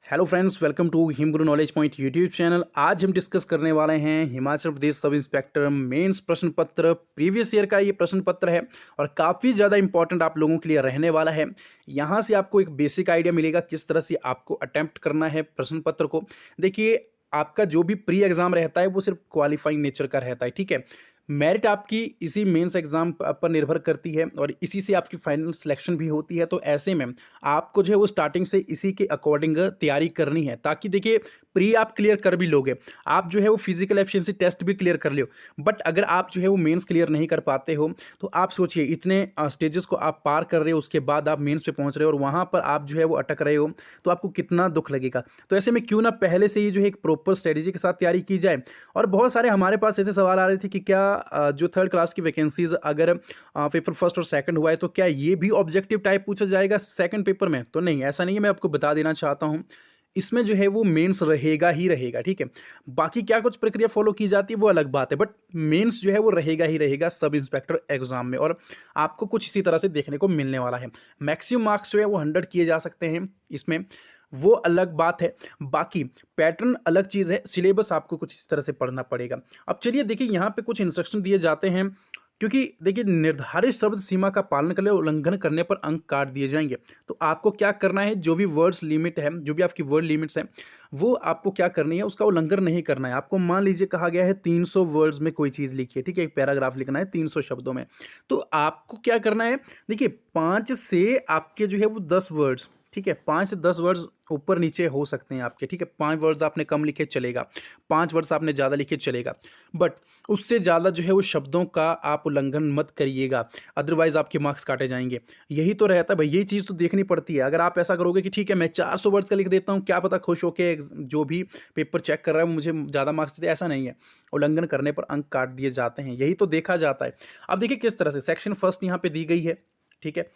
Hello friends, welcome to Him Guru knowledge point YouTube channel. आज हम discuss करने वाले हैं Himachal Pradesh sub inspector mains प्रश्न पत्र। प्रीवियस ईयर का ये प्रश्न पत्र है और काफ़ी ज़्यादा इंपॉर्टेंट आप लोगों के लिए रहने वाला है। यहाँ से आपको एक बेसिक आइडिया मिलेगा किस तरह से आपको अटेम्प्ट करना है प्रश्न पत्र को। देखिए, आपका जो भी प्री एग्जाम रहता है वो सिर्फ क्वालिफाइंग नेचर का रहता है, ठीक है। मेरिट आपकी इसी मेंस एग्जाम पर निर्भर करती है और इसी से आपकी फाइनल सिलेक्शन भी होती है। तो ऐसे में आपको जो है वो स्टार्टिंग से इसी के अकॉर्डिंग तैयारी करनी है, ताकि देखिए प्री आप क्लियर कर भी लोगे, आप जो है वो फिजिकल एफिशिएंसी टेस्ट भी क्लियर कर लो। बट अगर आप जो है वो मेंस क्लियर नहीं कर पाते हो तो आप सोचिए, इतने स्टेजेस को आप पार कर रहे हो, उसके बाद आप मेंस पे पहुंच रहे हो और वहां पर आप जो है वो अटक रहे हो, तो आपको कितना दुख लगेगा। तो ऐसे में क्यों ना पहले से ही जो है एक प्रॉपर स्ट्रेटेजी के साथ तैयारी की जाए। और बहुत सारे हमारे पास ऐसे सवाल आ रहे थे कि क्या जो थर्ड क्लास की वैकेंसीज अगर पेपर फर्स्ट और सेकंड हुआ है तो क्या ये भी ऑब्जेक्टिव टाइप पूछा जाएगा सेकंड पेपर में। तो नहीं, ऐसा नहीं है। मैं आपको बता देना चाहता हूं, इसमें जो है वो मेंस रहेगा ही रहेगा, ठीक है। बाकी क्या कुछ प्रक्रिया फॉलो की जाती है वो अलग बात है, बट मेंस जो है वो रहेगा ही रहेगा सब इंस्पेक्टर एग्जाम में। और आपको कुछ इसी तरह से देखने को मिलने वाला है। मैक्सिमम मार्क्स जो है वो 100 किए जा सकते हैं इसमें, वो अलग बात है। बाकी पैटर्न अलग चीज़ है, सिलेबस आपको कुछ इस तरह से पढ़ना पड़ेगा। अब चलिए देखिए, यहाँ पे कुछ इंस्ट्रक्शन दिए जाते हैं, क्योंकि देखिए निर्धारित शब्द सीमा का पालन कर ले, उल्लंघन करने पर अंक काट दिए जाएंगे। तो आपको क्या करना है, जो भी वर्ड्स लिमिट है, जो भी आपकी वर्ड लिमिट्स है, वो आपको क्या करनी है, उसका उल्लंघन नहीं करना है। आपको मान लीजिए कहा गया है 300 वर्ड्स में कोई चीज़ लिखी है, ठीक है, एक पैराग्राफ लिखना है 300 शब्दों में। तो आपको क्या करना है, देखिए 5 से आपके जो है वो 10 वर्ड्स, ठीक है, 5 से 10 वर्ड्स ऊपर नीचे हो सकते हैं आपके, ठीक है। 5 वर्ड्स आपने कम लिखे चलेगा, 5 वर्ड्स आपने ज़्यादा लिखे चलेगा, बट उससे ज़्यादा जो है वो शब्दों का आप उल्लंघन मत करिएगा, अदरवाइज आपके मार्क्स काटे जाएंगे। यही तो रहता है भाई, यही चीज़ तो देखनी पड़ती है। अगर आप ऐसा करोगे कि ठीक है मैं 400 वर्ड्स का लिख देता हूँ, क्या पता खुश होके जो भी पेपर चेक कर रहा है वो मुझे ज़्यादा मार्क्स दे, ऐसा नहीं है। उल्लंघन करने पर अंक काट दिए जाते हैं, यही तो देखा जाता है। अब देखिए किस तरह से सेक्शन फर्स्ट यहाँ पे दी गई है, ठीक है।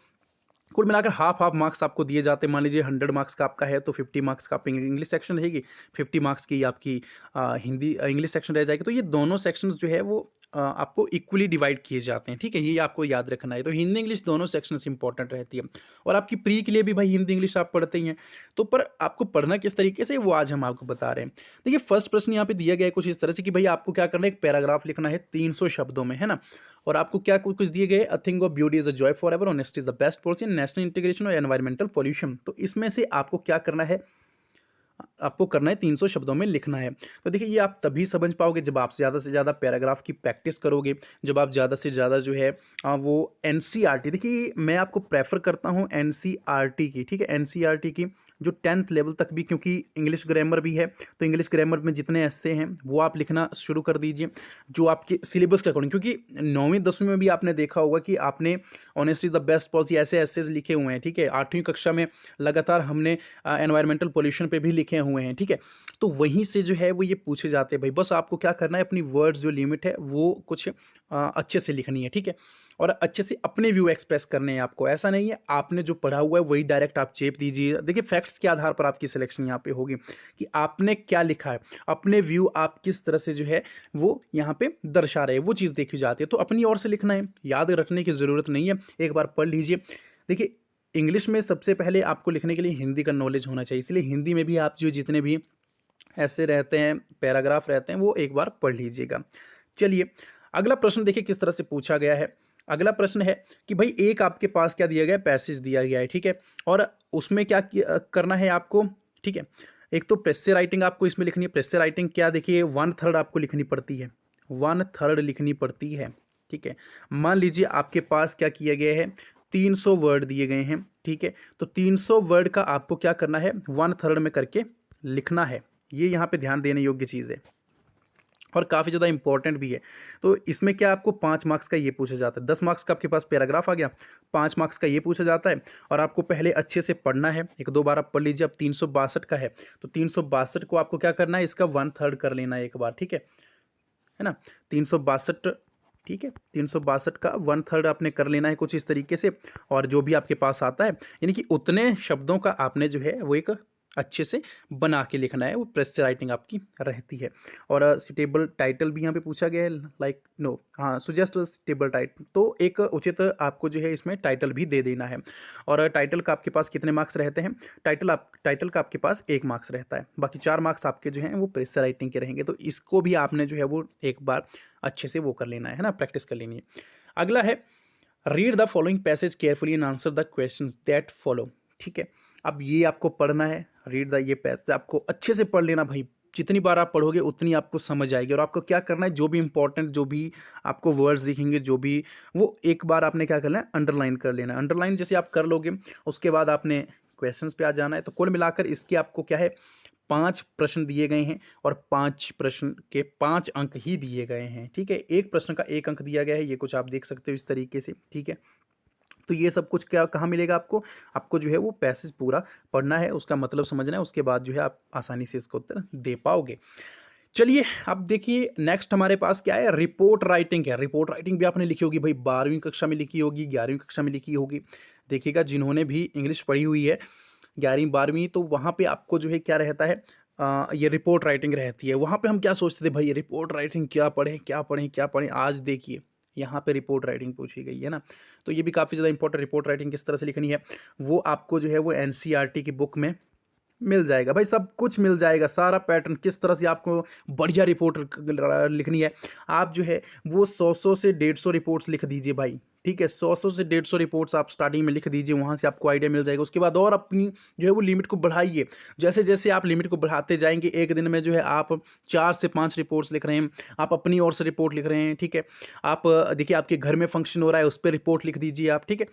कुल मिलाकर हाफ हाफ मार्क्स आपको दिए जाते हैं। मान लीजिए 100 मार्क्स का आपका है तो 50 मार्क्स का आपकी इंग्लिश सेक्शन रहेगी, 50 मार्क्स की आपकी हिंदी इंग्लिश सेक्शन रह जाएगी। तो ये दोनों सेक्शंस जो है वो आपको इक्वली डिवाइड किए जाते हैं, ठीक है, ये आपको याद रखना है। तो हिंदी इंग्लिश दोनों सेक्शंस इंपॉर्टेंट रहती है। और आपकी प्री के लिए भी भाई हिंदी इंग्लिश आप पढ़ते ही हैं, तो पर आपको पढ़ना किस तरीके से वो आज हम आपको बता रहे हैं। देखिए फर्स्ट प्रश्न यहाँ पे दिया गया है कुछ इस तरह से कि भाई आपको क्या करना है, एक पैराग्राफ लिखना है 300 शब्दों में, है ना। और आपको क्या कुछ कुछ दिए गए, a thing of beauty is a joy for ever, honesty is the best policy, national integration और एनवायरमेंटल पॉल्यूशन। तो इसमें से आपको क्या करना है, आपको करना है 300 शब्दों में लिखना है। तो देखिए ये आप तभी समझ पाओगे जब आप ज़्यादा से ज़्यादा पैराग्राफ की प्रैक्टिस करोगे, जब आप ज़्यादा से ज़्यादा जो है वो एनसीईआरटी, देखिए मैं आपको प्रेफर करता हूँ एनसीईआरटी की, ठीक है, एनसीईआरटी की जो 10th लेवल तक भी, क्योंकि इंग्लिश ग्रामर भी है, तो इंग्लिश ग्रामर में जितने ऐसे हैं वो आप लिखना शुरू कर दीजिए जो आपके सिलेबस के अकॉर्डिंग। क्योंकि 9वीं 10वीं में भी आपने देखा होगा कि आपने ऑनेस्टली द बेस्ट पॉलिसी ऐसे ऐसे लिखे हुए हैं, ठीक है। 8वीं कक्षा में लगातार हमने एनवायरमेंटल पोल्यूशन पे भी लिखे हुए हैं, ठीक है। तो वहीं से जो है वो ये पूछे जाते हैं भाई, बस आपको क्या करना है, अपनी वर्ड्स जो लिमिट है वो कुछ अच्छे से लिखनी है, ठीक है। और अच्छे से अपने व्यू एक्सप्रेस करने हैं आपको। ऐसा नहीं है आपने जो पढ़ा हुआ है वही डायरेक्ट आप चेप दीजिए। देखिए फैक्ट्स के आधार पर आपकी सिलेक्शन यहाँ पे होगी कि आपने क्या लिखा है, अपने व्यू आप किस तरह से जो है वो यहाँ पे दर्शा रहे हैं, वो चीज़ देखी जाती है। तो अपनी ओर से लिखना है, याद रखने की ज़रूरत नहीं है, एक बार पढ़ लीजिए। देखिए इंग्लिश में सबसे पहले आपको लिखने के लिए हिंदी का नॉलेज होना चाहिए, इसलिए हिंदी में भी आप जो जितने भी ऐसे रहते हैं, पैराग्राफ रहते हैं, वो एक बार पढ़ लीजिएगा। चलिए अगला प्रश्न देखिए किस तरह से पूछा गया है। अगला प्रश्न है कि भाई एक आपके पास क्या दिया गया है, पैसेज दिया गया है, ठीक है। और उसमें क्या करना है आपको, ठीक है। एक तो प्रेस से राइटिंग आपको इसमें लिखनी है। प्रेस से राइटिंग क्या, देखिए 1/3 आपको लिखनी पड़ती है, 1/3 लिखनी पड़ती है, ठीक है। मान लीजिए आपके पास क्या किया गया है, 300 वर्ड दिए गए हैं, ठीक है। तो 300 वर्ड का आपको क्या करना है, 1/3 में करके लिखना है। ये यहाँ पे ध्यान देने योग्य चीज़ है और काफ़ी ज़्यादा इंपॉर्टेंट भी है। तो इसमें क्या आपको 5 मार्क्स का ये पूछा जाता है, 10 मार्क्स का आपके पास पैराग्राफ आ गया, 5 मार्क्स का ये पूछा जाता है। और आपको पहले अच्छे से पढ़ना है, एक दो बार आप पढ़ लीजिए। अब 362 का है तो 362 को आपको क्या करना है, इसका 1/3 कर लेना है एक बार, ठीक है ना। 362, ठीक है, 362 का 1/3 आपने कर लेना है कुछ इस तरीके से। और जो भी आपके पास आता है, यानी कि उतने शब्दों का आपने जो है वो एक अच्छे से बना के लिखना है, वो प्रेस से राइटिंग आपकी रहती है। और सुटेबल टाइटल भी यहाँ पे पूछा गया है, लाइक नो, हाँ, सुजेस्ट सुटेबल टाइटल, तो एक उचित आपको जो है इसमें टाइटल भी दे देना है। और टाइटल का आपके पास कितने मार्क्स रहते हैं? टाइटल का आपके पास 1 मार्क्स रहता है, बाकी 4 मार्क्स आपके जो हैं वो प्रेस से राइटिंग के रहेंगे। तो इसको भी आपने जो है वो एक बार अच्छे से वो कर लेना है ना, प्रैक्टिस कर लेनी है। अगला है read the following passage carefully and answer the questions that follow. ठीक है, अब ये आपको पढ़ना है, रीड द, ये पैसेज आपको अच्छे से पढ़ लेना भाई। जितनी बार आप पढ़ोगे उतनी आपको समझ आएगी। और आपको क्या करना है, जो भी इंपॉर्टेंट, जो भी आपको वर्ड्स दिखेंगे, जो भी, वो एक बार आपने क्या करना है, अंडरलाइन कर लेना है। अंडरलाइन जैसे आप कर लोगे, उसके बाद आपने क्वेश्चंस पे आ जाना है। तो कुल मिलाकर इसके आपको क्या है, 5 प्रश्न दिए गए हैं और 5 प्रश्न के 5 अंक ही दिए गए हैं। ठीक है, एक प्रश्न का 1 अंक दिया गया है, ये कुछ आप देख सकते हो इस तरीके से। ठीक है, तो ये सब कुछ क्या कहाँ मिलेगा आपको? आपको जो है वो पैसेज पूरा पढ़ना है, उसका मतलब समझना है, उसके बाद जो है आप आसानी से इसका उत्तर दे पाओगे। चलिए अब देखिए नेक्स्ट हमारे पास क्या है, रिपोर्ट राइटिंग है। रिपोर्ट राइटिंग भी आपने लिखी होगी भाई, 12वीं कक्षा में लिखी होगी, 11वीं कक्षा में लिखी होगी। देखिएगा जिन्होंने भी इंग्लिश पढ़ी हुई है 11वीं 12वीं, तो वहाँ पे आपको जो है क्या रहता है, ये रिपोर्ट राइटिंग रहती है। वहाँ पे हम क्या सोचते थे भाई, रिपोर्ट राइटिंग क्या पढ़ें क्या पढ़ें क्या पढ़ें। आज देखिए यहाँ पे रिपोर्ट राइटिंग पूछी गई है ना, तो ये भी काफ़ी ज़्यादा इंपॉर्टेंट। रिपोर्ट राइटिंग किस तरह से लिखनी है, वो आपको जो है वो एनसीईआरटी की बुक में मिल जाएगा भाई, सब कुछ मिल जाएगा, सारा पैटर्न किस तरह से आपको बढ़िया रिपोर्ट लिखनी है। आप जो है वो 100 से 150 रिपोर्ट्स लिख दीजिए भाई। ठीक है, 100 से 150 रिपोर्ट्स आप स्टार्टिंग में लिख दीजिए, वहाँ से आपको आइडिया मिल जाएगा। उसके बाद और अपनी जो है वो लिमिट को बढ़ाइए। जैसे जैसे आप लिमिट को बढ़ाते जाएंगे, एक दिन में जो है आप 4 से 5 रिपोर्ट्स लिख रहे हैं, आप अपनी ओर से रिपोर्ट लिख रहे हैं। ठीक है, आप देखिए आपके घर में फंक्शन हो रहा है, उस पर रिपोर्ट लिख दीजिए आप। ठीक है,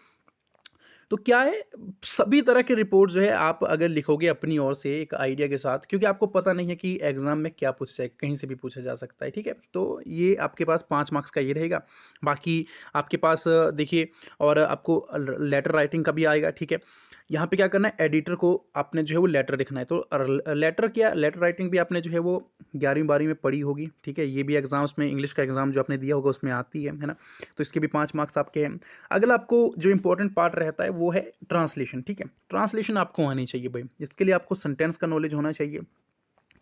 तो क्या है, सभी तरह के रिपोर्ट जो है आप अगर लिखोगे अपनी ओर से एक आइडिया के साथ, क्योंकि आपको पता नहीं है कि एग्जाम में क्या पूछ जाए, कहीं से भी पूछा जा सकता है। ठीक है, तो ये आपके पास 5 मार्क्स का ये रहेगा। बाकी आपके पास देखिए, और आपको लेटर राइटिंग का भी आएगा। ठीक है, यहाँ पे क्या करना है, एडिटर को आपने जो है वो लेटर लिखना है। तो लेटर क्या, लेटर राइटिंग भी आपने जो है वो 11वीं 12वीं में पढ़ी होगी। ठीक है, ये भी एग्जाम्स में, इंग्लिश का एग्जाम जो आपने दिया होगा उसमें आती है ना। तो इसके भी 5 मार्क्स आपके हैं। अगला आपको जो इंपॉर्टेंट पार्ट रहता है वो है ट्रांसलेशन। ठीक है, ट्रांसलेशन आपको आनी चाहिए भाई, इसके लिए आपको सेंटेंस का नॉलेज होना चाहिए।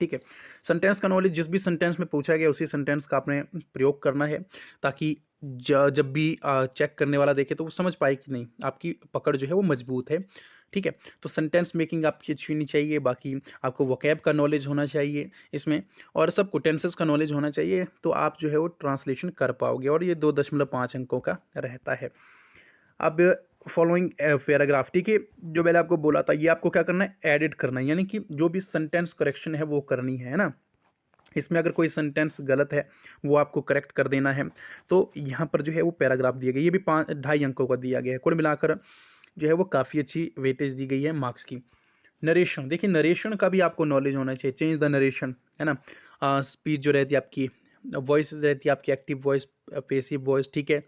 ठीक है, सेंटेंस का नॉलेज, जिस भी सेंटेंस में पूछा गया उसी सेंटेंस का आपने प्रयोग करना है, ताकि जब भी चेक करने वाला देखे तो वो समझ पाए कि नहीं, आपकी पकड़ जो है वो मजबूत है। ठीक है, तो सेंटेंस मेकिंग आपकी अच्छी होनी चाहिए। बाकी आपको वोकैब का नॉलेज होना चाहिए इसमें, और सबको टेंसेस का नॉलेज होना चाहिए, तो आप जो है वो ट्रांसलेशन कर पाओगे। और ये 2.5 अंकों का रहता है। अब फॉलोइंग पैराग्राफ, ठीक है, जो मैंने आपको बोला था, ये आपको क्या करना है, एडिट करना है, यानी कि जो भी सेंटेंस करेक्शन है वो करनी है ना। इसमें अगर कोई सेंटेंस गलत है वो आपको करेक्ट कर देना है। तो यहाँ पर जो है वो पैराग्राफ दिया गया, ये भी 2.5 अंकों का दिया गया है। कुल मिलाकर जो है वो काफ़ी अच्छी वेटेज दी गई है मार्क्स की। नरेशन, देखिए नरेशन का भी आपको नॉलेज होना चाहिए, चेंज द नरेशन, है ना। स्पीच जो रहती है आपकी, वॉइस रहती है आपकी, एक्टिव वॉइस, पैसिव वॉइस। ठीक है,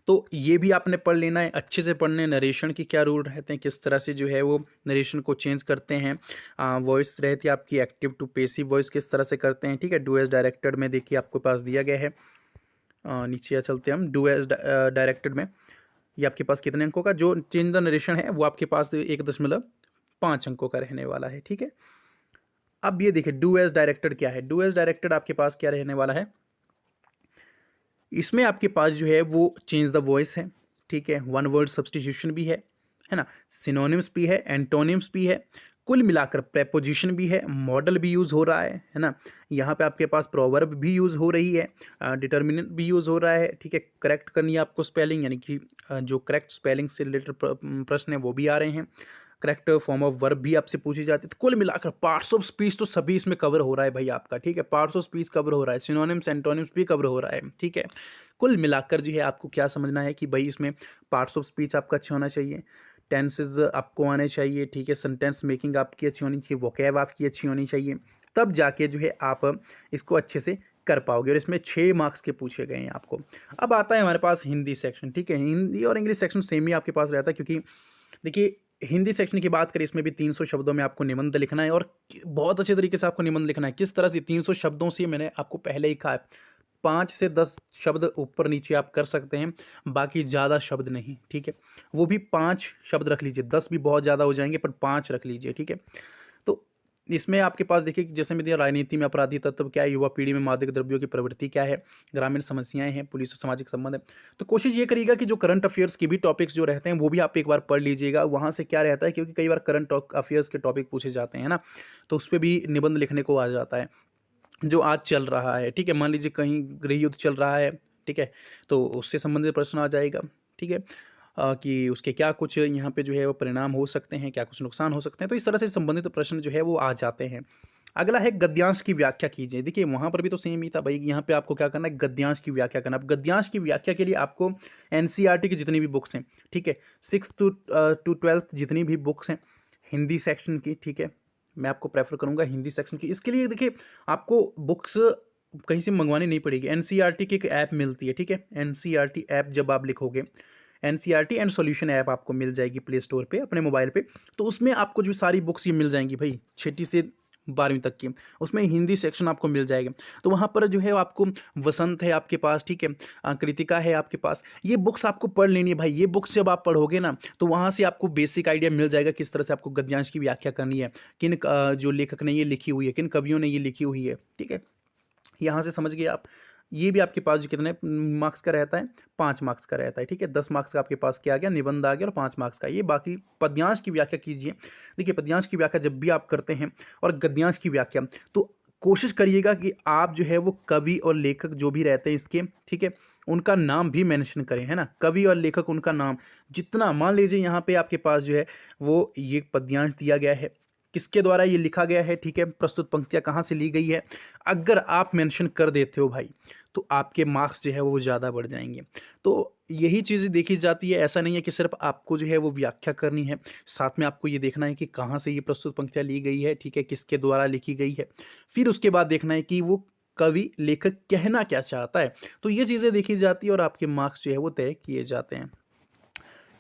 तो ये भी आपने पढ़ लेना है, अच्छे से पढ़ने, नरेशन की क्या रूल रहते हैं, किस तरह से जो है वो नरेशन को चेंज करते हैं। वॉइस रहती है आपकी एक्टिव टू पेसिव वॉइस, किस तरह से करते हैं। ठीक है, डू एज डायरेक्टेड में देखिए आपके पास दिया गया है। नीचे चलते हैं हम, डू एज डायरेक्टेड में ये आपके पास कितने अंकों का जो चेंज द नरेशन है वो आपके पास 1.5 अंकों का रहने वाला है। ठीक है, अब ये देखिए डू एज डायरेक्टेड क्या है, डू एज डायरेक्टेड आपके पास क्या रहने वाला है, इसमें आपके पास जो है वो चेंज द वॉइस है। ठीक है, वन वर्ड सब्सटीट्यूशन भी है ना, सिनोनिम्स भी है, एंटोनिम्स भी है, कुल मिलाकर प्रेपोजिशन भी है, मॉडल भी यूज़ हो रहा है ना। यहाँ पे आपके पास प्रोवर्ब भी यूज़ हो रही है, डिटर्मिनेंट भी यूज़ हो रहा है। ठीक है, करेक्ट करनी है आपको स्पेलिंग, यानी कि जो करेक्ट स्पेलिंग से रिलेटेड प्रश्न है वो भी आ रहे हैं, करेक्ट फॉर्म ऑफ वर्ब भी आपसे पूछी जाती है। तो कुल मिलाकर पार्ट्स ऑफ स्पीच तो सभी इसमें कवर हो रहा है भाई आपका। ठीक है, पार्ट्स ऑफ स्पीच कवर हो रहा है, सिनोनिम्स एंटोनिम्स भी कवर हो रहा है। ठीक है, कुल मिलाकर जो है आपको क्या समझना है कि भाई इसमें पार्ट्स ऑफ स्पीच आपका अच्छा होना चाहिए, टेंसेज आपको आने चाहिए। ठीक है, सेंटेंस मेकिंग आपकी अच्छी होनी चाहिए, वोकैब आपकी अच्छी होनी चाहिए, तब जाके जो है आप इसको अच्छे से कर पाओगे। और इसमें 6 मार्क्स के पूछे गए हैं आपको। अब आता है हमारे पास हिंदी सेक्शन। ठीक है, हिंदी और इंग्लिश सेक्शन सेम ही आपके पास रहता है, क्योंकि देखिए हिंदी सेक्शन की बात करें, इसमें भी 300 शब्दों में आपको निबंध लिखना है, और बहुत अच्छे तरीके से आपको निबंध लिखना है। किस तरह से, 300 शब्दों से मैंने आपको पहले ही कहा है, 5 से 10 शब्द ऊपर नीचे आप कर सकते हैं, बाकी ज़्यादा शब्द नहीं। ठीक है, वो भी 5 शब्द रख लीजिए, 10 भी बहुत ज़्यादा हो जाएंगे, पर 5 रख लीजिए। ठीक है, इसमें आपके पास देखिए कि जैसे मैं दिया राजनीति में अपराधी तत्व क्या है, युवा पीढ़ी में मादक द्रव्यों की प्रवृत्ति क्या है, ग्रामीण समस्याएं हैं, पुलिस और सामाजिक संबंध है। तो कोशिश ये करिएगा कि जो करंट अफेयर्स के भी टॉपिक्स जो रहते हैं वो भी आप एक बार पढ़ लीजिएगा। वहाँ से क्या रहता है, क्योंकि कई बार करंट अफेयर्स के टॉपिक पूछे जाते हैं ना, तो उस पर भी निबंध लिखने को आ जाता है जो आज चल रहा है। ठीक है, मान लीजिए कहीं गृह युद्ध चल रहा है, ठीक है, तो उससे संबंधित प्रश्न आ जाएगा। ठीक है, कि उसके क्या कुछ यहाँ पे जो है वो परिणाम हो सकते हैं, क्या कुछ नुकसान हो सकते हैं, तो इस तरह से संबंधित प्रश्न जो है वो आ जाते हैं। अगला है गद्यांश की व्याख्या कीजिए। देखिए वहाँ पर भी तो सेम ही था भाई, यहाँ पे आपको क्या करना है, गद्यांश की व्याख्या करना। अब गद्यांश की व्याख्या के लिए आपको एनसीईआरटी की जितनी भी बुक्स हैं, ठीक है, 6 to 12 जितनी भी बुक्स हैं हिंदी सेक्शन की, ठीक है, मैं आपको प्रेफर करूँगा हिंदी सेक्शन की। इसके लिए देखिए आपको बुक्स कहीं से मंगवानी नहीं पड़ेगी, एनसीईआरटी की एक ऐप मिलती है, ठीक है, एनसीईआरटी ऐप जब आप लिखोगे, एनसीईआरटी एंड सॉल्यूशन ऐप आपको मिल जाएगी प्ले स्टोर पे अपने मोबाइल पे, तो उसमें आपको जो सारी बुक्स ये मिल जाएंगी भाई, 6ठी से 12वीं तक की, उसमें हिंदी सेक्शन आपको मिल जाएगा। तो वहाँ पर जो है आपको वसंत है आपके पास, ठीक है, कृतिका है आपके पास, ये बुक्स आपको पढ़ लेनी है भाई। ये बुक्स जब आप पढ़ोगे ना तो वहाँ से आपको बेसिक आइडिया मिल जाएगा किस तरह से आपको गद्यांश की व्याख्या करनी है, किन जो लेखक ने ये लिखी हुई है, किन कवियों ने ये लिखी हुई है। ठीक है, यहाँ से समझ गए आप। ये भी आपके पास जो कितने मार्क्स का रहता है, 5 मार्क्स का रहता है। ठीक है, 10 मार्क्स का आपके पास क्या आ गया, निबंध आ गया, और 5 मार्क्स का ये बाकी। पद्यांश की व्याख्या कीजिए। देखिए पद्यांश की व्याख्या जब भी आप करते हैं और गद्यांश की व्याख्या, तो कोशिश करिएगा कि आप जो है वो कवि और लेखक जो भी रहते हैं इसके, ठीक है, उनका नाम भी मेंशन करें, है ना, कवि और लेखक उनका नाम जितना, मान लीजिए यहाँ पे आपके पास जो है वो ये पद्यांश दिया गया है, किसके द्वारा ये लिखा गया है, ठीक है, प्रस्तुत पंक्तियाँ कहाँ से ली गई है, अगर आप मेंशन कर देते हो भाई तो आपके मार्क्स जो है वो ज़्यादा बढ़ जाएंगे। तो यही चीज़ें देखी जाती है। ऐसा नहीं है कि सिर्फ आपको जो है वो व्याख्या करनी है, साथ में आपको ये देखना है कि कहाँ से ये प्रस्तुत पंक्तियाँ ली गई है, ठीक है, किसके द्वारा लिखी गई है, फिर उसके बाद देखना है कि वो कवि लेखक कहना क्या चाहता है। तो ये चीज़ें देखी जाती है और आपके मार्क्स जो है वो तय किए जाते हैं।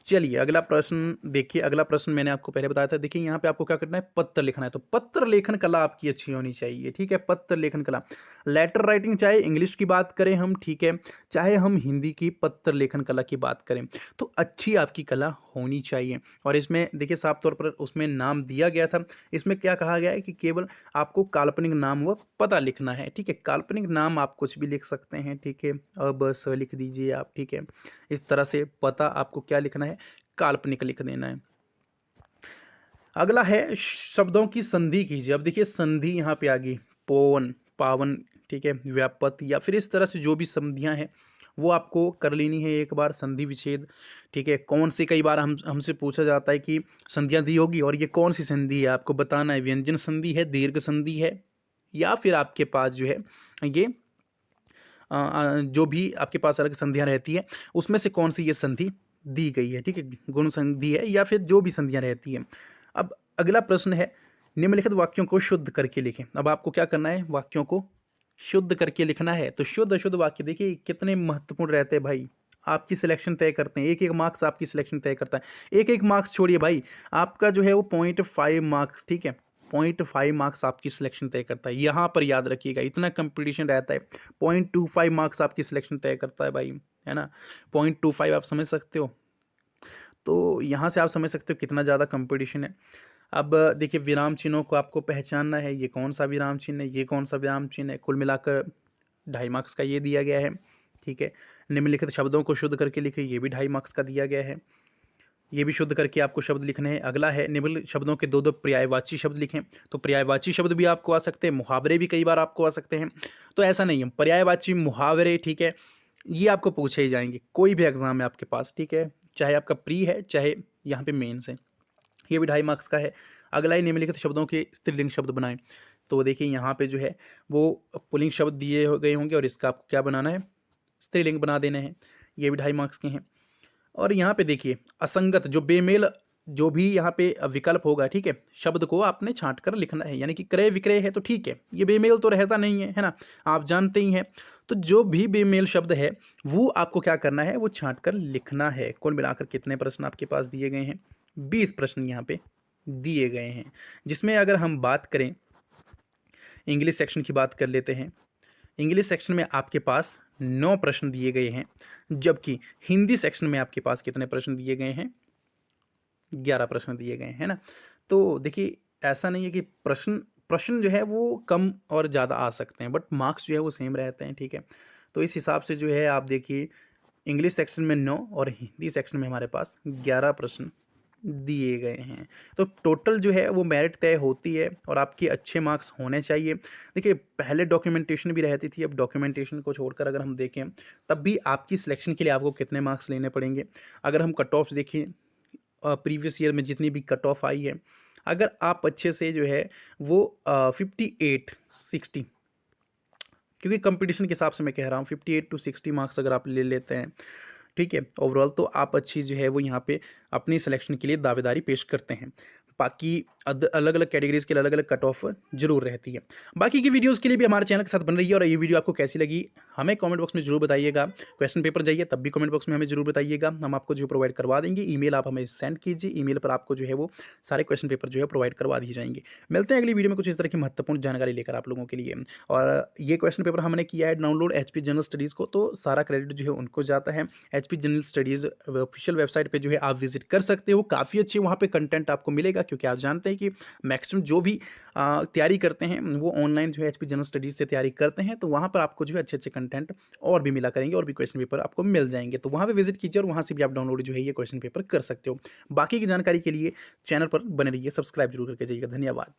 चलिए अगला प्रश्न देखिए। अगला प्रश्न मैंने आपको पहले बताया था। देखिए यहाँ पे आपको क्या करना है, पत्र लिखना है। तो पत्र लेखन कला आपकी अच्छी होनी चाहिए, ठीक है, पत्र लेखन कला, लेटर राइटिंग, चाहे इंग्लिश की बात करें हम, ठीक है, चाहे हम हिंदी की पत्र लेखन कला की बात करें, तो अच्छी आपकी कला होनी चाहिए। और इसमें देखिए साफ तौर पर उसमें नाम दिया गया था, इसमें क्या कहा गया है कि केवल आपको काल्पनिक नाम व पता लिखना है, ठीक है, काल्पनिक नाम आप कुछ भी लिख सकते हैं, ठीक है, बस लिख दीजिए आप, ठीक है, इस तरह से। पता आपको क्या लिखना है, काल्पनिक लिख देना है। अगला है शब्दों की संधि कीजिए। अब देखिए संधि यहाँ पे आ गई, पवन, पावन, ठीक है, व्यापत, या फिर इस तरह से जो भी संधियाँ हैं वो आपको कर लेनी है एक बार, संधि विच्छेद, ठीक है। कौन सी, कई बार हमसे पूछा जाता है कि संधियाँ दी होगी और ये कौन सी संधि है, आपको बताना है, व्यंजन संधि है, दीर्घ संधि है, या फिर आपके पास जो है ये जो भी आपके पास अलग संधियाँ रहती है उसमें से कौन सी ये संधि दी गई है, ठीक है, गुण संधि है या फिर जो भी संधियाँ रहती हैं। अब अगला प्रश्न है, निम्नलिखित वाक्यों को शुद्ध करके लिखें। अब आपको क्या करना है, वाक्यों को शुद्ध करके लिखना है। तो शुद्ध अशुद्ध वाक्य देखिए कितने महत्वपूर्ण रहते हैं भाई, आपकी सिलेक्शन तय करते हैं। एक एक मार्क्स आपकी सिलेक्शन तय करता है। एक एक मार्क्स छोड़िए भाई, आपका जो है वो 0.5 मार्क्स, ठीक है, 0.5 मार्क्स आपकी सिलेक्शन तय करता है। यहाँ पर याद रखिएगा, इतना कंपटीशन रहता है। 0.25 मार्क्स आपकी सिलेक्शन तय करता है भाई, है ना, 0.25 आप समझ सकते हो। तो यहाँ से आप समझ सकते हो कितना ज़्यादा कंपटीशन है। अब देखिए विराम चिन्हों को आपको पहचानना है, ये कौन सा विराम चिन्ह है, ये कौन सा विराम चिन्ह है। कुल मिलाकर 2.5 मार्क्स का ये दिया गया है, ठीक है। निम्नलिखित शब्दों को शुद्ध करके लिखे, ये भी 2.5 मार्क्स का दिया गया है, ये भी शुद्ध करके आपको शब्द लिखने हैं। अगला है निम्नलिखित शब्दों के 2-2 पर्यायवाची शब्द लिखें। तो पर्यायवाची शब्द भी आपको आ सकते हैं, मुहावरे भी कई बार आपको आ सकते हैं। तो ऐसा नहीं है, पर्यायवाची मुहावरे, ठीक है, ये आपको पूछे ही जाएंगे कोई भी एग्जाम है आपके पास, ठीक है, चाहे आपका प्री है चाहे यहाँ पे मेंस है। ये भी 2.5 मार्क्स का है। अगला ही निम्नलिखित शब्दों के स्त्रीलिंग शब्द बनाएं। तो देखिए यहाँ पे जो है वो पुल्लिंग शब्द दिए गए होंगे और इसका आपको क्या बनाना है, स्त्रीलिंग बना देने हैं। ये भी 2.5 मार्क्स के हैं। और यहाँ पे देखिए असंगत, जो बेमेल, जो भी यहाँ पे विकल्प होगा, ठीक है, शब्द को आपने छांट कर लिखना है। यानी कि क्रय विक्रय है तो ठीक है, ये बेमेल तो रहता नहीं है ना, आप जानते ही हैं। तो जो भी बेमेल शब्द है वो आपको क्या करना है, वो छांट कर लिखना है। कुल मिलाकर कितने प्रश्न आपके पास दिए गए हैं, 20 प्रश्न यहाँ पे दिए गए हैं। जिसमें अगर हम बात करें इंग्लिश सेक्शन की, बात कर लेते हैं। इंग्लिश सेक्शन में आपके पास 9 प्रश्न दिए गए हैं, जबकि हिंदी सेक्शन में आपके पास कितने प्रश्न दिए गए हैं, 11 प्रश्न दिए गए हैं ना। तो देखिए ऐसा नहीं है कि प्रश्न प्रश्न जो है वो कम और ज़्यादा आ सकते हैं, बट मार्क्स जो है वो सेम रहते हैं, ठीक है। तो इस हिसाब से जो है आप देखिए, इंग्लिश सेक्शन में 9 और हिंदी सेक्शन में हमारे पास 11 प्रश्न दिए गए हैं। तो टोटल जो है वो मेरिट तय होती है और आपके अच्छे मार्क्स होने चाहिए। देखिए, पहले डॉक्यूमेंटेशन भी रहती थी, अब डॉक्यूमेंटेशन को छोड़कर अगर हम देखें, तब भी आपकी सिलेक्शन के लिए आपको कितने मार्क्स लेने पड़ेंगे। अगर हम कट ऑफ्स देखें, प्रीवियस ईयर में जितनी भी कट ऑफ आई है, अगर आप अच्छे से जो है वो 58 60, क्योंकि कंपटीशन के हिसाब से मैं कह रहा हूँ, 58 टू 60 मार्क्स अगर आप ले लेते हैं, ठीक है, ओवरऑल, तो आप अच्छी जो है वो यहाँ पे अपनी सिलेक्शन के लिए दावेदारी पेश करते हैं। बाकी अलग अलग कैटेगरीज के लिए अलग अलग कट ऑफ जरूर रहती है। बाकी की वीडियोस के लिए भी हमारे चैनल के साथ बन रही है, और ये वीडियो आपको कैसी लगी हमें कमेंट बॉक्स में जरूर बताइएगा। क्वेश्चन पेपर चाहिए तब भी कमेंट बॉक्स में हमें जरूर बताइएगा, हम आपको जो प्रोवाइड करवा देंगे। ईमेल आप हमें सेंड कीजिए, ईमेल पर आपको जो है वो सारे क्वेश्चन पेपर जो है प्रोवाइड करवा दिए जाएंगे। मिलते हैं अगली वीडियो में कुछ इस तरह की महत्वपूर्ण जानकारी लेकर आप लोगों के लिए। और ये क्वेश्चन पेपर हमने किया है डाउनलोड एचपी जनरल स्टडीज़ को, तो सारा क्रेडिट जो है उनको जाता है। HP general studies official website पे जो है आप विजिट कर सकते हो, काफ़ी अच्छे वहाँ पे कंटेंट आपको मिलेगा, क्योंकि आप जानते हैं कि मैक्सिमम जो भी तैयारी करते हैं वो ऑनलाइन जो है एचपी जनरल स्टडीज़ से तैयारी करते हैं, तो वहाँ पर आपको जो है अच्छे अच्छे कंटेंट और भी मिला करेंगे, और भी क्वेश्चन पेपर आपको मिल जाएंगे। तो वहाँ पे विजिट कीजिए और वहाँ से भी आप डाउनलोड जो है ये क्वेश्चन पेपर कर सकते हो। बाकी की जानकारी के लिए चैनल पर बने रहिए, सब्सक्राइब जरूर करके जाइएगा। धन्यवाद।